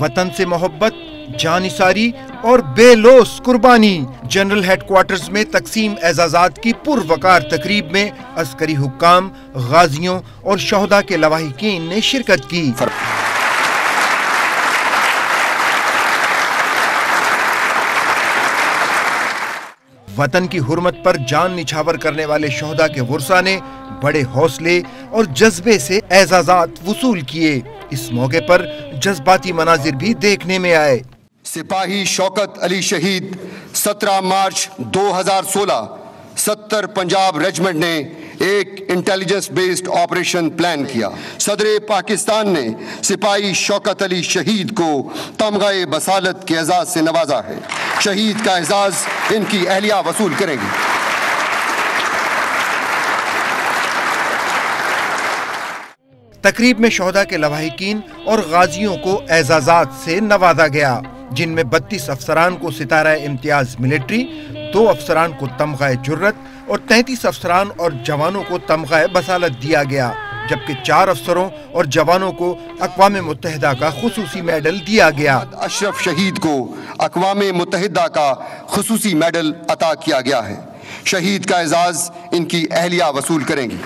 वतन से मोहब्बत, जानिसारी और बेलोस कुर्बानी। जनरल हेडक्वार्टर्स में तकसीम एजाजात की पुरवकार तकरीब में अस्करी हुक्काम, गाजियों और शहदा के लवाहिकीन ने शिरकत की। वतन की हुर्मत पर जान निछावर करने वाले शहदा के वुरसा ने बड़े हौसले और जज्बे से एजाजात वसूल किए। इस मौके पर जज्बाती मनाजिर भी देखने में आए। सिपाही शौकत अली शहीद 17 मार्च 2016 70 पंजाब रेजिमेंट ने एक इंटेलिजेंस बेस्ड ऑपरेशन प्लान किया। सदर पाकिस्तान ने सिपाही शौकत अली शहीद को तमगाए बसालत के एजाज से नवाजा है। शहीद का एजाज इनकी अहलिया वसूल करेगी। तकरीब में शहदा के लवाहिकीन और गाजियों को एजाजात से नवाजा गया, जिनमें 32 अफसरान को सितारा इम्तियाज मिलिट्री, 2 अफसरान को तमगाए जुर्रत और 33 अफसरान और जवानों को तमगाए बसालत दिया गया, जबकि 4 अफसरों और जवानों को अक़वाम मुत्तहिदा का खुसूसी मेडल दिया गया। अशरफ शहीद को अक़वाम मुत्तहिदा का खुसूसी मेडल अता किया गया है। शहीद का एजाज इनकी अहलिया वसूल करेंगी।